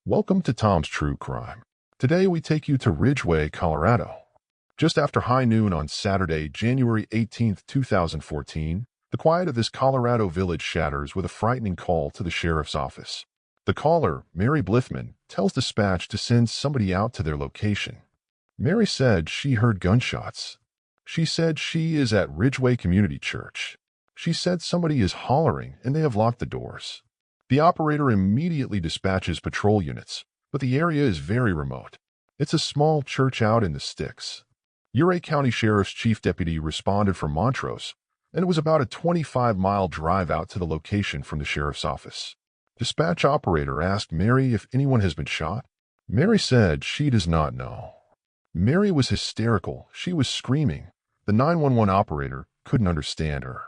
Welcome to Tom's True Crime. Today we take you to Ridgway, Colorado. Just after high noon on Saturday, January 18, 2014, the quiet of this Colorado village shatters with a frightening call to the sheriff's office. The caller, Mary Blythman, tells dispatch to send somebody out to their location. Mary said she heard gunshots. She said she is at Ridgway Community Church. She said somebody is hollering and they have locked the doors. The operator immediately dispatches patrol units, but the area is very remote. It's a small church out in the sticks. Ouray County Sheriff's Chief Deputy responded from Montrose, and it was about a 25-mile drive out to the location from the sheriff's office. Dispatch operator asked Mary if anyone has been shot. Mary said she does not know. Mary was hysterical. She was screaming. The 911 operator couldn't understand her.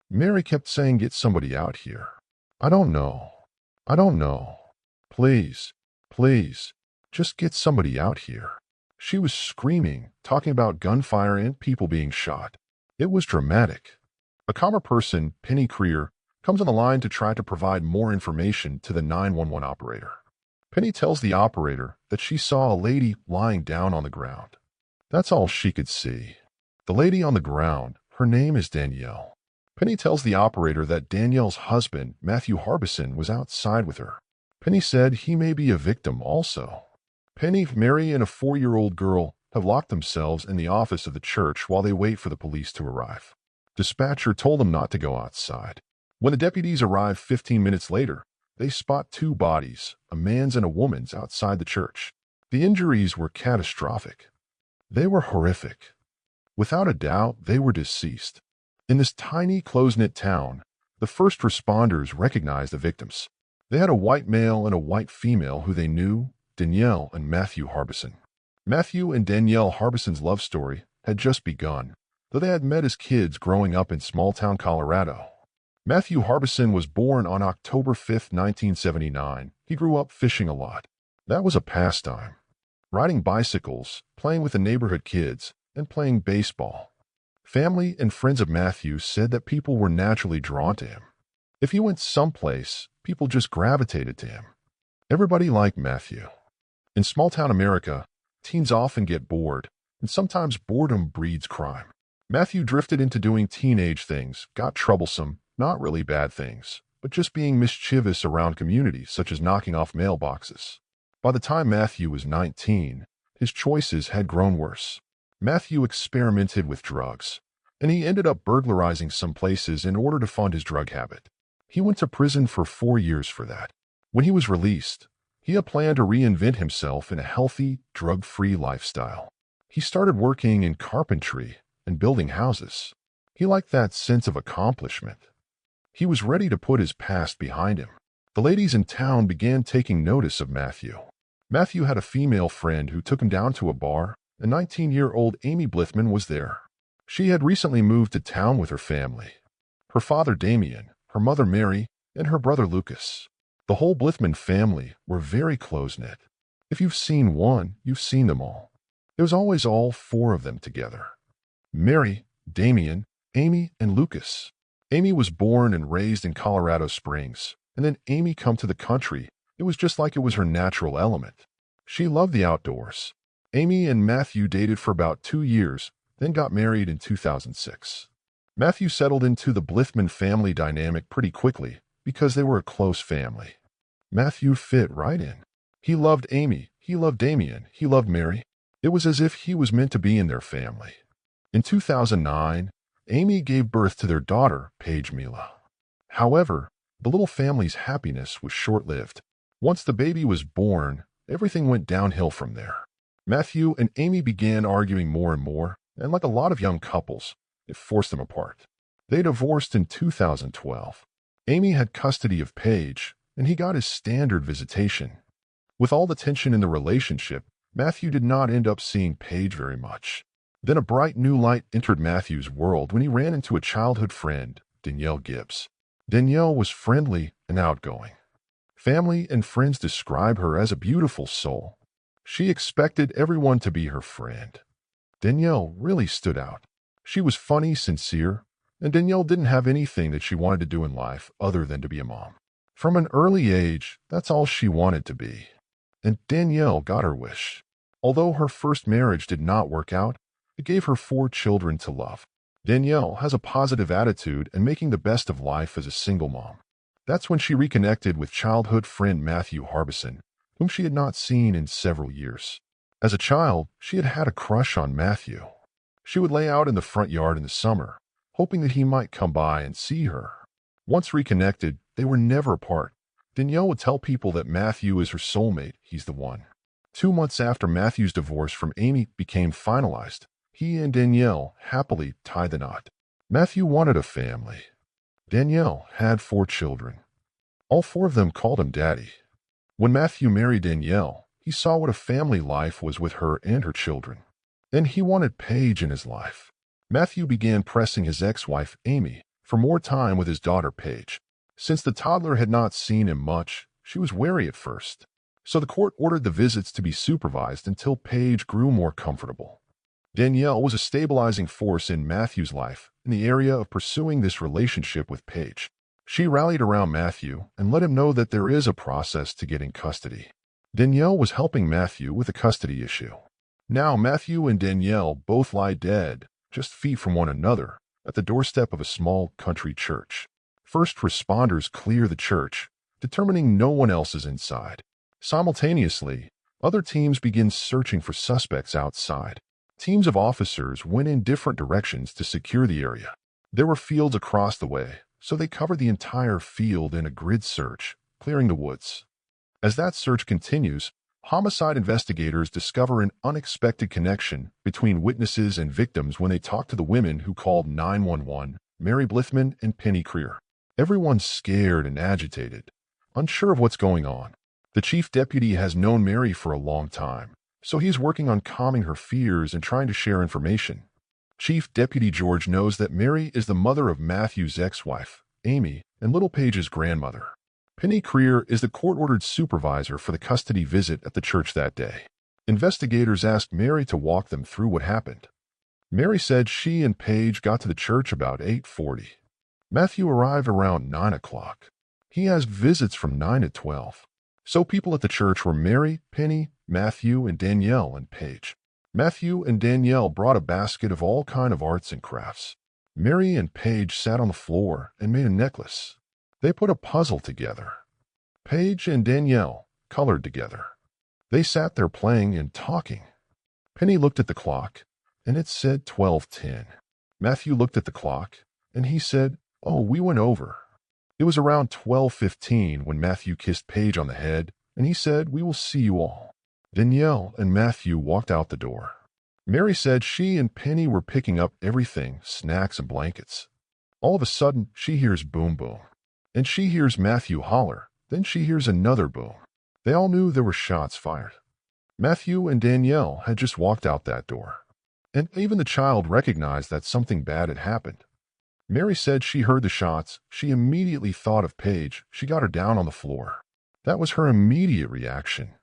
Mary kept saying, "Get somebody out here. I don't know. I don't know. Please, please, just get somebody out here." She was screaming, talking about gunfire and people being shot. It was dramatic. A calmer person, Penny Creer, comes on the line to try to provide more information to the 911 operator. Penny tells the operator that she saw a lady lying down on the ground. That's all she could see. The lady on the ground, her name is Danielle. Penny tells the operator that Danielle's husband, Matthew Harbison, was outside with her. Penny said he may be a victim also. Penny, Mary, and a 4-year-old girl have locked themselves in the office of the church while they wait for the police to arrive. Dispatcher told them not to go outside. When the deputies arrive 15 minutes later, they spot 2 bodies, a man's and a woman's, outside the church. The injuries were catastrophic. They were horrific. Without a doubt, they were deceased. In this tiny, close-knit town, the first responders recognized the victims. They had a white male and a white female who they knew, Danielle and Matthew Harbison. Matthew and Danielle Harbison's love story had just begun, though they had met as kids growing up in small-town Colorado. Matthew Harbison was born on October 5, 1979. He grew up fishing a lot. That was a pastime. Riding bicycles, playing with the neighborhood kids, and playing baseball. Family and friends of Matthew said that people were naturally drawn to him. If he went someplace, people just gravitated to him. Everybody liked Matthew. In small-town America, teens often get bored, and sometimes boredom breeds crime. Matthew drifted into doing teenage things, got troublesome, not really bad things, but just being mischievous around communities, such as knocking off mailboxes. By the time Matthew was 19, his choices had grown worse. Matthew experimented with drugs, and he ended up burglarizing some places in order to fund his drug habit. He went to prison for 4 years for that. When he was released, he had planned to reinvent himself in a healthy, drug-free lifestyle. He started working in carpentry and building houses. He liked that sense of accomplishment. He was ready to put his past behind him. The ladies in town began taking notice of Matthew. Matthew had a female friend who took him down to a bar, and 19-year-old Amy Blythman was there. She had recently moved to town with her family. Her father Damian, her mother Mary, and her brother Lucas. The whole Blythman family were very close-knit. If you've seen one, you've seen them all. There was always all 4 of them together. Mary, Damian, Amy, and Lucas. Amy was born and raised in Colorado Springs, and then Amy come to the country. It was just like it was her natural element. She loved the outdoors. Amy and Matthew dated for about 2 years, then got married in 2006. Matthew settled into the Blythman family dynamic pretty quickly because they were a close family. Matthew fit right in. He loved Amy, he loved Damian, he loved Mary. It was as if he was meant to be in their family. In 2009, Amy gave birth to their daughter, Paige Mila. However, the little family's happiness was short-lived. Once the baby was born, everything went downhill from there. Matthew and Amy began arguing more and more, and like a lot of young couples, it forced them apart. They divorced in 2012. Amy had custody of Paige, and he got his standard visitation. With all the tension in the relationship, Matthew did not end up seeing Paige very much. Then a bright new light entered Matthew's world when he ran into a childhood friend, Danielle Gibbs. Danielle was friendly and outgoing. Family and friends describe her as a beautiful soul. She expected everyone to be her friend. Danielle really stood out. She was funny, sincere, and Danielle didn't have anything that she wanted to do in life other than to be a mom. From an early age, that's all she wanted to be. and Danielle got her wish. Although her first marriage did not work out, it gave her 4 children to love. Danielle has a positive attitude and making the best of life as a single mom. That's when she reconnected with childhood friend Matthew Harbison, whom she had not seen in several years. As a child, she had had a crush on Matthew. She would lay out in the front yard in the summer, hoping that he might come by and see her. Once reconnected, they were never apart. Danielle would tell people that Matthew is her soulmate, he's the one. 2 months after Matthew's divorce from Amy became finalized, he and Danielle happily tied the knot. Matthew wanted a family. Danielle had 4 children. All 4 of them called him Daddy. When Matthew married Danielle, he saw what a family life was with her and her children. And he wanted Paige in his life. Matthew began pressing his ex-wife, Amy, for more time with his daughter, Paige. Since the toddler had not seen him much, she was wary at first. So the court ordered the visits to be supervised until Paige grew more comfortable. Danielle was a stabilizing force in Matthew's life in the area of pursuing this relationship with Paige. She rallied around Matthew and let him know that there is a process to getting custody. Danielle was helping Matthew with a custody issue. Now Matthew and Danielle both lie dead, just feet from one another, at the doorstep of a small country church. First responders clear the church, determining no one else is inside. Simultaneously, other teams begin searching for suspects outside. Teams of officers went in different directions to secure the area. There were fields across the way, so they covered the entire field in a grid search, clearing the woods. As that search continues, homicide investigators discover an unexpected connection between witnesses and victims when they talk to the women who called 911, Mary Blythman and Penny Creer. Everyone's scared and agitated, unsure of what's going on. The chief deputy has known Mary for a long time, so he's working on calming her fears and trying to share information. Chief Deputy George knows that Mary is the mother of Matthew's ex-wife, Amy, and little Paige's grandmother. Penny Creer is the court-ordered supervisor for the custody visit at the church that day. Investigators asked Mary to walk them through what happened. Mary said she and Paige got to the church about 8:40. Matthew arrived around 9 o'clock. He has visits from 9 to 12. So people at the church were Mary, Penny, Matthew, and Danielle and Paige. Matthew and Danielle brought a basket of all kinds of arts and crafts. Mary and Paige sat on the floor and made a necklace. They put a puzzle together. Paige and Danielle colored together. They sat there playing and talking. Penny looked at the clock, and it said 12:10. Matthew looked at the clock, and he said, "Oh, we went over." It was around 12:15 when Matthew kissed Paige on the head, and he said, "We will see you all." Danielle and Matthew walked out the door. Mary said she and Penny were picking up everything, snacks and blankets. All of a sudden, she hears boom boom. And she hears Matthew holler. Then she hears another boom. They all knew there were shots fired. Matthew and Danielle had just walked out that door. And even the child recognized that something bad had happened. Mary said she heard the shots. She immediately thought of Paige. She got her down on the floor. That was her immediate reaction.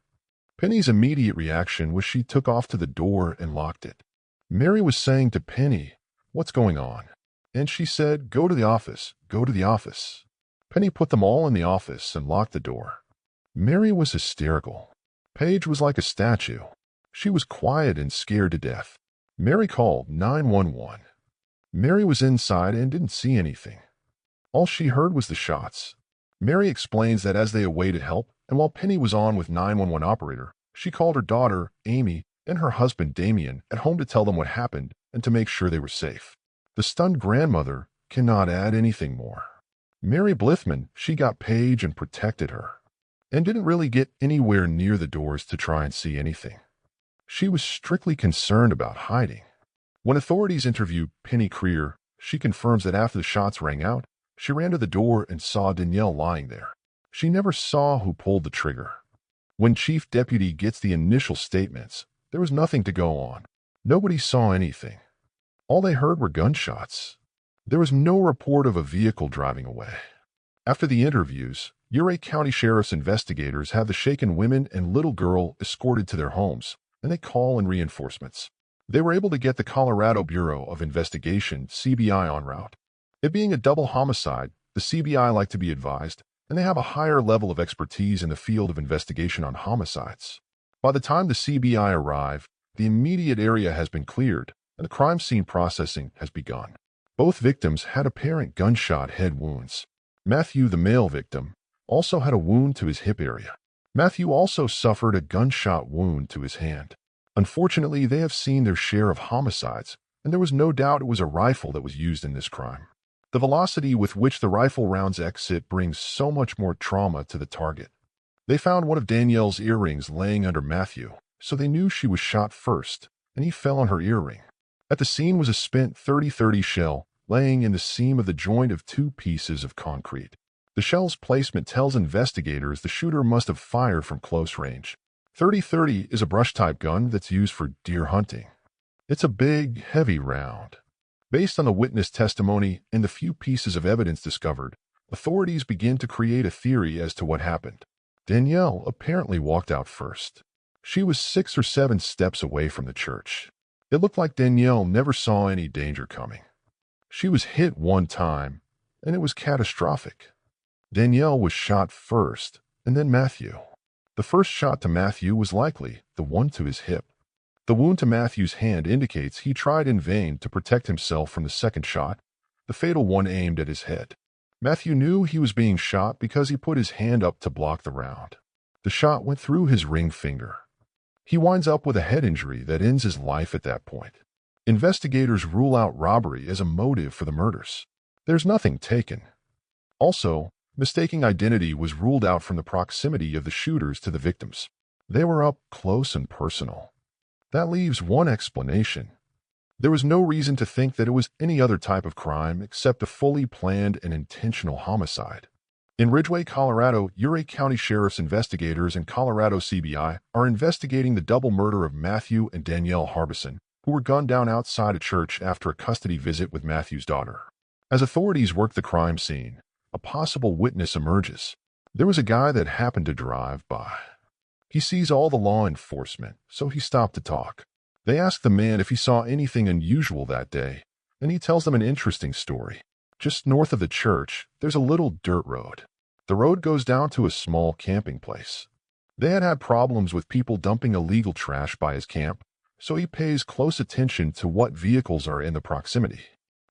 Penny's immediate reaction was she took off to the door and locked it. Mary was saying to Penny, "What's going on?" And she said, "Go to the office, go to the office." Penny put them all in the office and locked the door. Mary was hysterical. Paige was like a statue. She was quiet and scared to death. Mary called 911. Mary was inside and didn't see anything. All she heard was the shots. Mary explains that as they awaited help, and while Penny was on with 911 operator, she called her daughter, Amy, and her husband, Damian, at home to tell them what happened and to make sure they were safe. The stunned grandmother cannot add anything more. Mary Blythman, she got Paige and protected her, and didn't really get anywhere near the doors to try and see anything. She was strictly concerned about hiding. When authorities interviewed Penny Creer, she confirms that after the shots rang out, she ran to the door and saw Danielle lying there. She never saw who pulled the trigger. When Chief Deputy gets the initial statements, there was nothing to go on. Nobody saw anything. All they heard were gunshots. There was no report of a vehicle driving away. After the interviews, Ouray County Sheriff's investigators have the shaken women and little girl escorted to their homes, and they call in reinforcements. They were able to get the Colorado Bureau of Investigation, CBI, en route. It being a double homicide, the CBI like to be advised, and they have a higher level of expertise in the field of investigation on homicides. By the time the CBI arrive, the immediate area has been cleared, and the crime scene processing has begun. Both victims had apparent gunshot head wounds. Matthew, the male victim, also had a wound to his hip area. Matthew also suffered a gunshot wound to his hand. Unfortunately, they have seen their share of homicides, and there was no doubt it was a rifle that was used in this crime. The velocity with which the rifle rounds exit brings so much more trauma to the target. They found one of Danielle's earrings laying under Matthew, so they knew she was shot first, and he fell on her earring. At the scene was a spent .30-30 shell laying in the seam of the joint of two pieces of concrete. The shell's placement tells investigators the shooter must have fired from close range. .30-30 is a brush-type gun that's used for deer hunting. It's a big, heavy round. Based on the witness testimony and the few pieces of evidence discovered, authorities begin to create a theory as to what happened. Danielle apparently walked out first. She was 6 or 7 steps away from the church. It looked like Danielle never saw any danger coming. She was hit one time, and it was catastrophic. Danielle was shot first, and then Matthew. The first shot to Matthew was likely the one to his hip. The wound to Matthew's hand indicates he tried in vain to protect himself from the second shot, the fatal one aimed at his head. Matthew knew he was being shot because he put his hand up to block the round. The shot went through his ring finger. He winds up with a head injury that ends his life at that point. Investigators rule out robbery as a motive for the murders. There's nothing taken. Also, mistaking identity was ruled out from the proximity of the shooters to the victims. They were up close and personal. That leaves one explanation. There was no reason to think that it was any other type of crime except a fully planned and intentional homicide. In Ridgway, Colorado, Ouray County Sheriff's investigators and Colorado CBI are investigating the double murder of Matthew and Danielle Harbison, who were gunned down outside a church after a custody visit with Matthew's daughter. As authorities work the crime scene, a possible witness emerges. There was a guy that happened to drive by. He sees all the law enforcement, so he stopped to talk. They ask the man if he saw anything unusual that day, and he tells them an interesting story. Just north of the church, there's a little dirt road. The road goes down to a small camping place. They had had problems with people dumping illegal trash by his camp, so he pays close attention to what vehicles are in the proximity.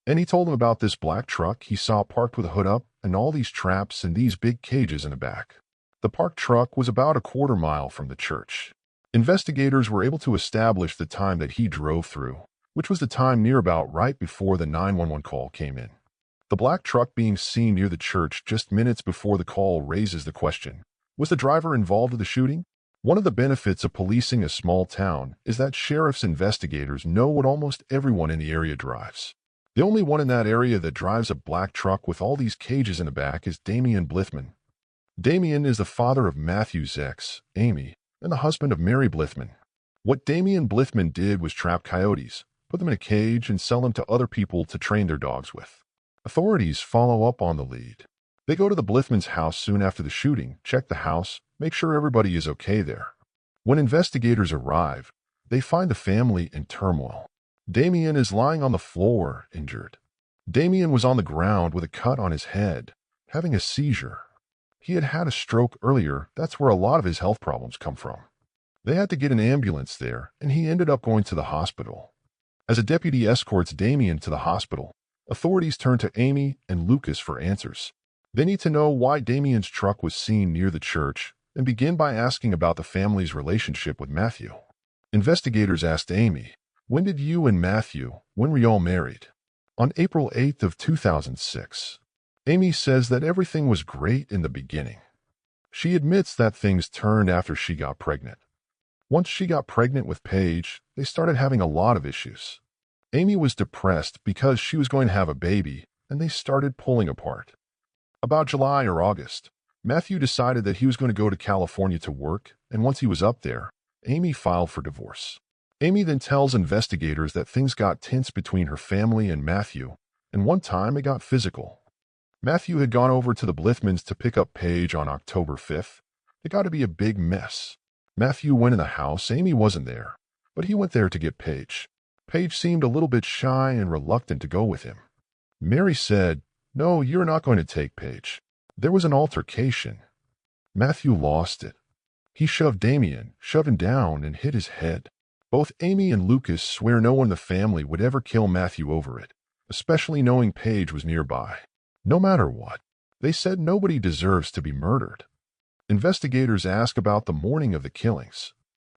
And he told them about this black truck he saw parked with a hood up and all these traps and these big cages in the back. The parked truck was about a quarter mile from the church. Investigators were able to establish the time that he drove through, which was the time near about right before the 911 call came in. The black truck being seen near the church just minutes before the call raises the question, was the driver involved with the shooting? One of the benefits of policing a small town is that sheriff's investigators know what almost everyone in the area drives. The only one in that area that drives a black truck with all these cages in the back is Damian Blythman. Damian is the father of Matthew's ex, Amy, and the husband of Mary Blythman. What Damian Blythman did was trap coyotes, put them in a cage, and sell them to other people to train their dogs with. Authorities follow up on the lead. They go to the Blythman's house soon after the shooting, check the house, make sure everybody is okay there. When investigators arrive, they find the family in turmoil. Damian is lying on the floor, injured. Damian was on the ground with a cut on his head, having a seizure. He had had a stroke earlier. That's where a lot of his health problems come from. They had to get an ambulance there, and he ended up going to the hospital. As a deputy escorts Damian to the hospital, authorities turn to Amy and Lucas for answers. They need to know why Damian's truck was seen near the church and begin by asking about the family's relationship with Matthew. Investigators asked Amy, "When did you and Matthew, when were y'all married?" "On April 8th of 2006. Amy says that everything was great in the beginning. She admits that things turned after she got pregnant. Once she got pregnant with Paige, they started having a lot of issues. Amy was depressed because she was going to have a baby, and they started pulling apart. About July or August, Matthew decided that he was going to go to California to work, and once he was up there, Amy filed for divorce. Amy then tells investigators that things got tense between her family and Matthew, and one time it got physical. Matthew had gone over to the Blythmans to pick up Paige on October 5th. It got to be a big mess. Matthew went in the house. Amy wasn't there, but he went there to get Paige. Paige seemed a little bit shy and reluctant to go with him. Mary said, "No, you're not going to take Paige." There was an altercation. Matthew lost it. He shoved Damian, shoved him down, and hit his head. Both Amy and Lucas swear no one in the family would ever kill Matthew over it, especially knowing Paige was nearby. No matter what, they said nobody deserves to be murdered. Investigators ask about the morning of the killings.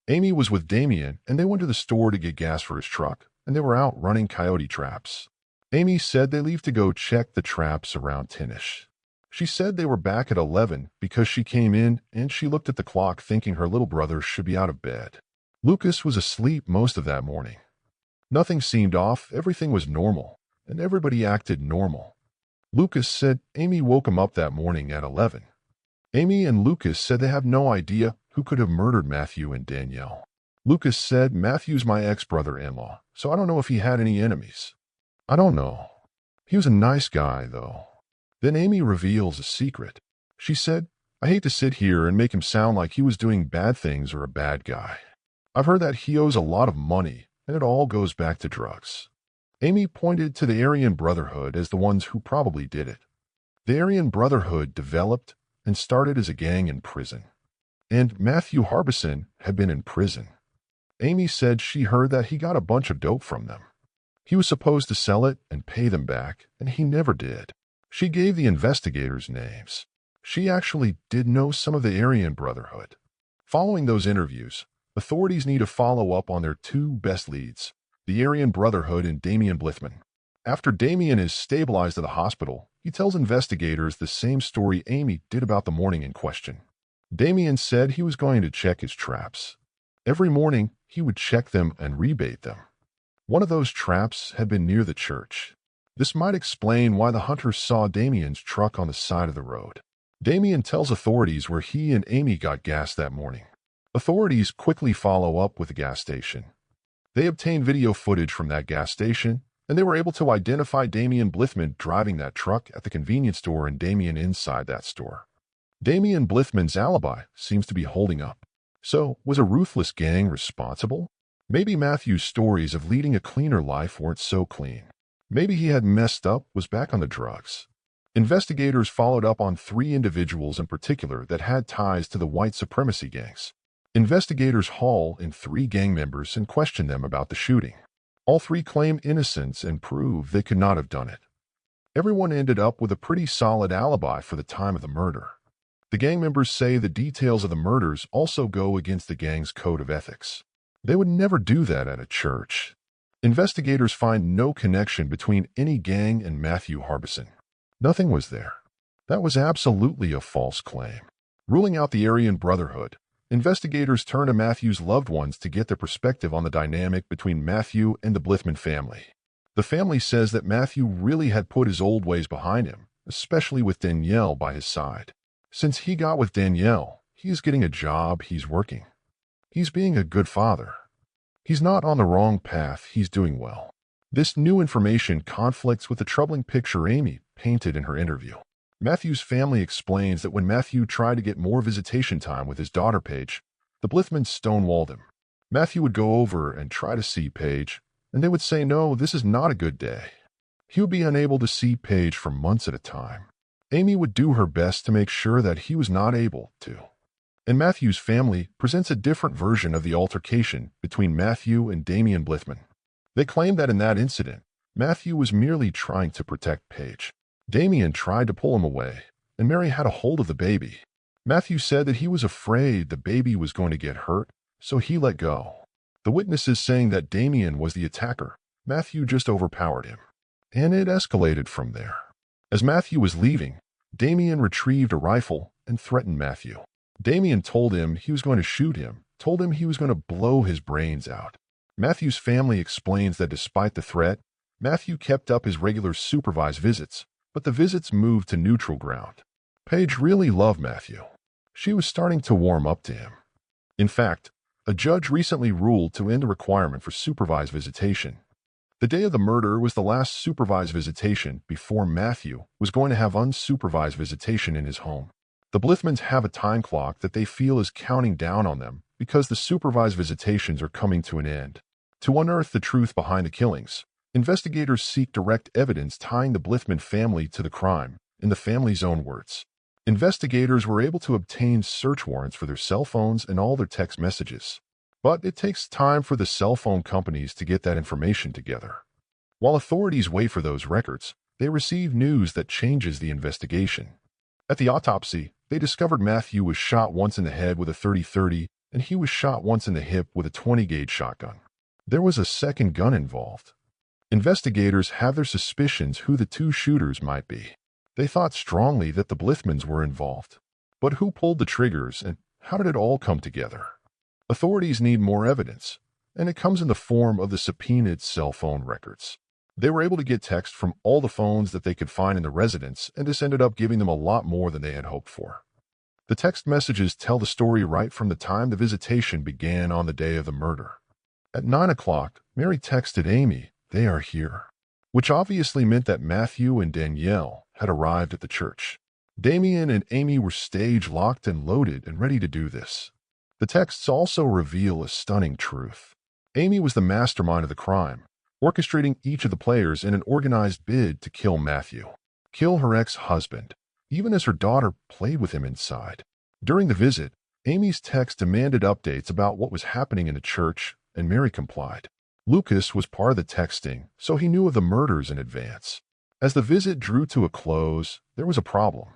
Amy was with Damian, and they went to the store to get gas for his truck, and they were out running coyote traps. Amy said they leave to go check the traps around 10ish. She said they were back at 11 because she came in and she looked at the clock thinking her little brother should be out of bed. Lucas was asleep most of that morning. Nothing seemed off, everything was normal, and everybody acted normal. Lucas said Amy woke him up that morning at 11. Amy and Lucas said they have no idea who could have murdered Matthew and Danielle. Lucas said Matthew's my ex-brother-in-law, so I don't know if he had any enemies. I don't know. He was a nice guy, though. Then Amy reveals a secret. She said, I hate to sit here and make him sound like he was doing bad things or a bad guy. I've heard that he owes a lot of money, and it all goes back to drugs. Amy pointed to the Aryan Brotherhood as the ones who probably did it. The Aryan Brotherhood developed and started as a gang in prison. And Matthew Harbison had been in prison. Amy said she heard that he got a bunch of dope from them. He was supposed to sell it and pay them back, and he never did. She gave the investigators names. She actually did know some of the Aryan Brotherhood. Following those interviews, authorities need to follow up on their two best leads, the Aryan Brotherhood and Damian Blythman. After Damian is stabilized at the hospital, he tells investigators the same story Amy did about the morning in question. Damian said he was going to check his traps. Every morning, he would check them and rebait them. One of those traps had been near the church. This might explain why the hunters saw Damian's truck on the side of the road. Damian tells authorities where he and Amy got gas that morning. Authorities quickly follow up with the gas station. They obtain video footage from that gas station, and they were able to identify Damian Blythman driving that truck at the convenience store and Damian inside that store. Damian Blythman's alibi seems to be holding up. So, was a ruthless gang responsible? Maybe Matthew's stories of leading a cleaner life weren't so clean. Maybe he had messed up, was back on the drugs. Investigators followed up on 3 individuals in particular that had ties to the white supremacy gangs. Investigators haul in 3 gang members and question them about the shooting. All 3 claim innocence and prove they could not have done it. Everyone ended up with a pretty solid alibi for the time of the murder. The gang members say the details of the murders also go against the gang's code of ethics. They would never do that at a church. Investigators find no connection between any gang and Matthew Harbison. Nothing was there. That was absolutely a false claim. Ruling out the Aryan Brotherhood, investigators turn to Matthew's loved ones to get their perspective on the dynamic between Matthew and the Blythman family. The family says that Matthew really had put his old ways behind him, especially with Danielle by his side. Since he got with Danielle, he is getting a job, he's working. He's being a good father. He's not on the wrong path, he's doing well. This new information conflicts with the troubling picture Amy painted in her interview. Matthew's family explains that when Matthew tried to get more visitation time with his daughter Paige, the Blythmans stonewalled him. Matthew would go over and try to see Paige, and they would say, no, this is not a good day. He would be unable to see Paige for months at a time. Amy would do her best to make sure that he was not able to. And Matthew's family presents a different version of the altercation between Matthew and Damian Blythman. They claim that in that incident, Matthew was merely trying to protect Paige. Damian tried to pull him away, and Mary had a hold of the baby. Matthew said that he was afraid the baby was going to get hurt, so he let go. The witnesses saying that Damian was the attacker. Matthew just overpowered him. And it escalated from there. As Matthew was leaving, Damian retrieved a rifle and threatened Matthew. Damian told him he was going to shoot him, told him he was going to blow his brains out. Matthew's family explains that despite the threat, Matthew kept up his regular supervised visits, but the visits moved to neutral ground. Paige really loved Matthew. She was starting to warm up to him. In fact, a judge recently ruled to end the requirement for supervised visitation. The day of the murder was the last supervised visitation before Matthew was going to have unsupervised visitation in his home. The Blythmans have a time clock that they feel is counting down on them because the supervised visitations are coming to an end. To unearth the truth behind the killings, investigators seek direct evidence tying the Blythman family to the crime, in the family's own words. Investigators were able to obtain search warrants for their cell phones and all their text messages. But it takes time for the cell phone companies to get that information together. While authorities wait for those records, they receive news that changes the investigation. At the autopsy, they discovered Matthew was shot once in the head with a .30-30 and he was shot once in the hip with a 20-gauge shotgun. There was a second gun involved. Investigators have their suspicions who the two shooters might be. They thought strongly that the Blythmans were involved. But who pulled the triggers and how did it all come together? Authorities need more evidence, and it comes in the form of the subpoenaed cell phone records. They were able to get text from all the phones that they could find in the residence, and this ended up giving them a lot more than they had hoped for. The text messages tell the story right from the time the visitation began on the day of the murder. At 9 o'clock, Mary texted Amy, "They are here," which obviously meant that Matthew and Danielle had arrived at the church. Damian and Amy were stage locked and loaded and ready to do this. The texts also reveal a stunning truth. Amy was the mastermind of the crime, orchestrating each of the players in an organized bid to kill Matthew, kill her ex-husband, even as her daughter played with him inside. During the visit, Amy's text demanded updates about what was happening in the church, and Mary complied. Lucas was part of the texting, so he knew of the murders in advance. As the visit drew to a close, there was a problem.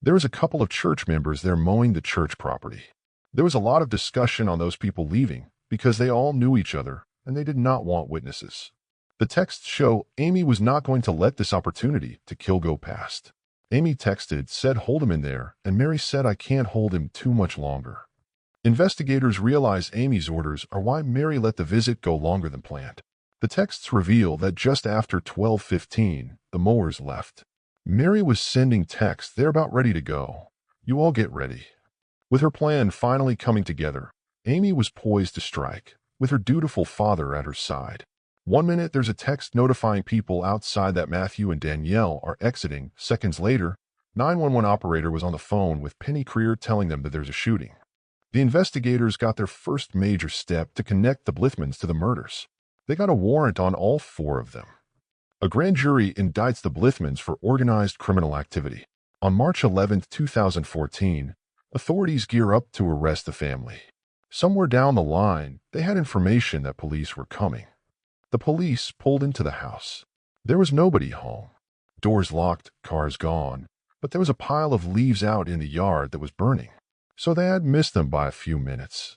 There was a couple of church members there mowing the church property. There was a lot of discussion on those people leaving because they all knew each other and they did not want witnesses. The texts show Amy was not going to let this opportunity to kill go past. Amy texted, said hold him in there, and Mary said I can't hold him too much longer. Investigators realize Amy's orders are why Mary let the visit go longer than planned. The texts reveal that just after 12:15, the mowers left. Mary was sending texts, "They're about ready to go. You all get ready." With her plan finally coming together, Amy was poised to strike, with her dutiful father at her side. One minute there's a text notifying people outside that Matthew and Danielle are exiting. Seconds later, 911 operator was on the phone with Penny Creer telling them that there's a shooting. The investigators got their first major step to connect the Blythmans to the murders. They got a warrant on all four of them. A grand jury indicts the Blythmans for organized criminal activity. On March 11, 2014, authorities gear up to arrest the family. Somewhere down the line, they had information that police were coming. The police pulled into the house. There was nobody home. Doors locked, cars gone, but there was a pile of leaves out in the yard that was burning. So they had missed them by a few minutes.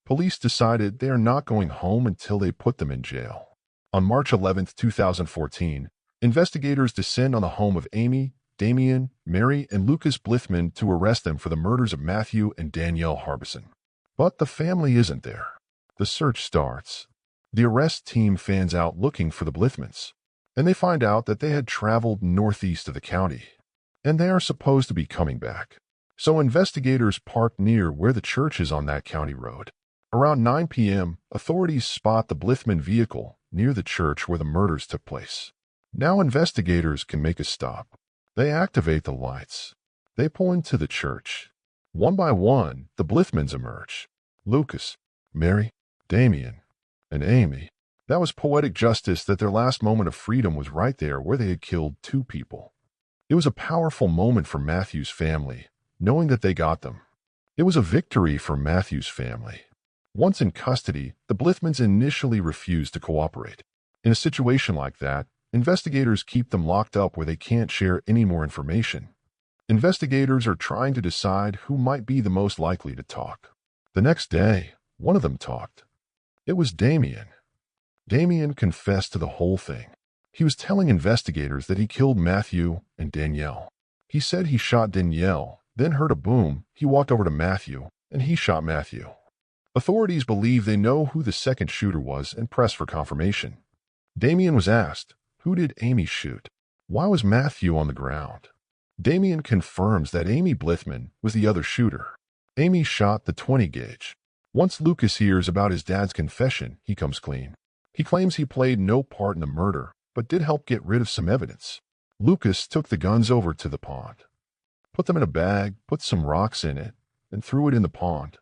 Police decided they are not going home until they put them in jail. On March 11, 2014, investigators descend on the home of Amy, Damian, Mary, and Lucas Blythman to arrest them for the murders of Matthew and Danielle Harbison. But the family isn't there. The search starts. The arrest team fans out looking for the Blythmans, and they find out that they had traveled northeast of the county, and they are supposed to be coming back. So investigators park near where the church is on that county road. Around 9 p.m., authorities spot the Blythman vehicle near the church where the murders took place. Now investigators can make a stop. They activate the lights. They pull into the church. One by one, the Blythmans emerge. Lucas, Mary, Damian, and Amy. That was poetic justice that their last moment of freedom was right there where they had killed two people. It was a powerful moment for Matthew's family, knowing that they got them. It was a victory for Matthew's family. Once in custody, the Blythmans initially refused to cooperate. In a situation like that, investigators keep them locked up where they can't share any more information. Investigators are trying to decide who might be the most likely to talk. The next day, one of them talked. It was Damian. Damian confessed to the whole thing. He was telling investigators that he killed Matthew and Danielle. He said he shot Danielle, then heard a boom, he walked over to Matthew, and he shot Matthew. Authorities believe they know who the second shooter was and press for confirmation. Damian was asked, who did Amy shoot? Why was Matthew on the ground? Damian confirms that Amy Blythman was the other shooter. Amy shot the 20-gauge. Once Lucas hears about his dad's confession, he comes clean. He claims he played no part in the murder, but did help get rid of some evidence. Lucas took the guns over to the pond, put them in a bag, put some rocks in it, and threw it in the pond,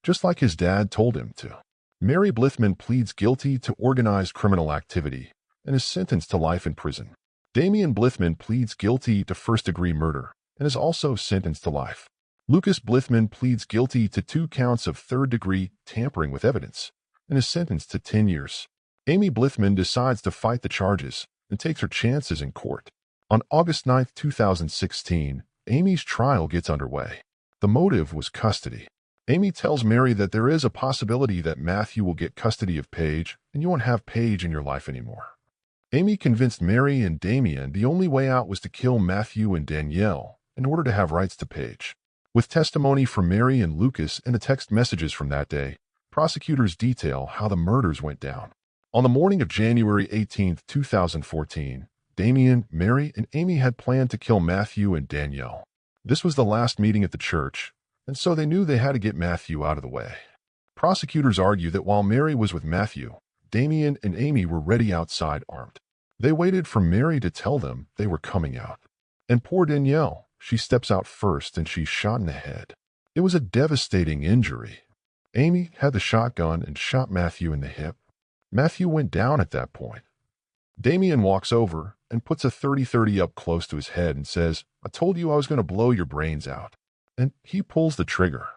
just like his dad told him to. Mary Blythman pleads guilty to organized criminal activity and is sentenced to life in prison. Damian Blythman pleads guilty to first-degree murder and is also sentenced to life. Lucas Blythman pleads guilty to 2 counts of third-degree tampering with evidence and is sentenced to 10 years. Amy Blythman decides to fight the charges and takes her chances in court. On August 9, 2016, Amy's trial gets underway. The motive was custody. Amy tells Mary that there is a possibility that Matthew will get custody of Paige and you won't have Paige in your life anymore. Amy convinced Mary and Damian the only way out was to kill Matthew and Danielle in order to have rights to Paige. With testimony from Mary and Lucas and the text messages from that day, prosecutors detail how the murders went down. On the morning of January 18, 2014, Damian, Mary, and Amy had planned to kill Matthew and Danielle. This was the last meeting at the church, and so they knew they had to get Matthew out of the way. Prosecutors argue that while Mary was with Matthew, Damian and Amy were ready outside armed. They waited for Mary to tell them they were coming out. And poor Danielle, she steps out first and she's shot in the head. It was a devastating injury. Amy had the shotgun and shot Matthew in the hip. Matthew went down at that point. Damian walks over and puts a .30-30 up close to his head and says, "I told you I was going to blow your brains out." And he pulls the trigger.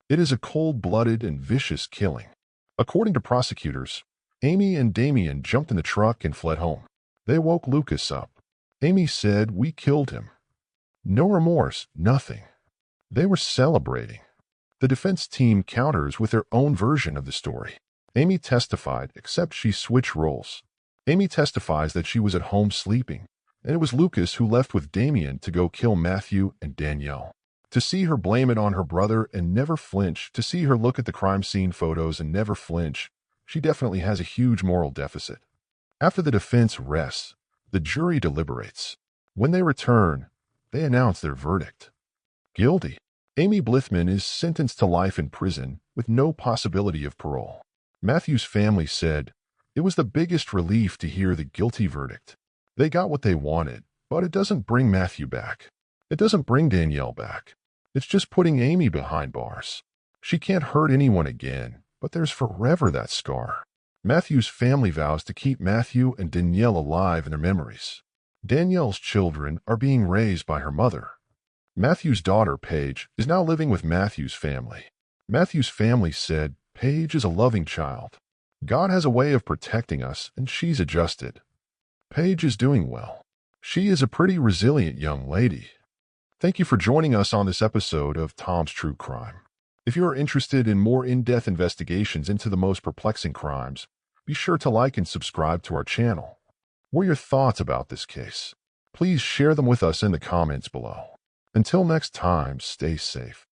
It is a cold-blooded and vicious killing. According to prosecutors, Amy and Damian jumped in the truck and fled home. They woke Lucas up. Amy said, "We killed him." No remorse, nothing. They were celebrating. The defense team counters with their own version of the story. Amy testified, except she switched roles. Amy testifies that she was at home sleeping, and it was Lucas who left with Damian to go kill Matthew and Danielle. To see her blame it on her brother and never flinch, to see her look at the crime scene photos and never flinch, she definitely has a huge moral deficit. After the defense rests, the jury deliberates. When they return, they announce their verdict. Guilty. Amy Blythman is sentenced to life in prison with no possibility of parole. Matthew's family said, "It was the biggest relief to hear the guilty verdict. They got what they wanted, but it doesn't bring Matthew back. It doesn't bring Danielle back. It's just putting Amy behind bars. She can't hurt anyone again, but there's forever that scar." Matthew's family vows to keep Matthew and Danielle alive in their memories. Danielle's children are being raised by her mother. Matthew's daughter, Paige, is now living with Matthew's family. Matthew's family said, "Paige is a loving child. God has a way of protecting us, and she's adjusted. Paige is doing well. She is a pretty resilient young lady." Thank you for joining us on this episode of Tom's True Crime. If you are interested in more in-depth investigations into the most perplexing crimes, be sure to like and subscribe to our channel. What are your thoughts about this case? Please share them with us in the comments below. Until next time, stay safe.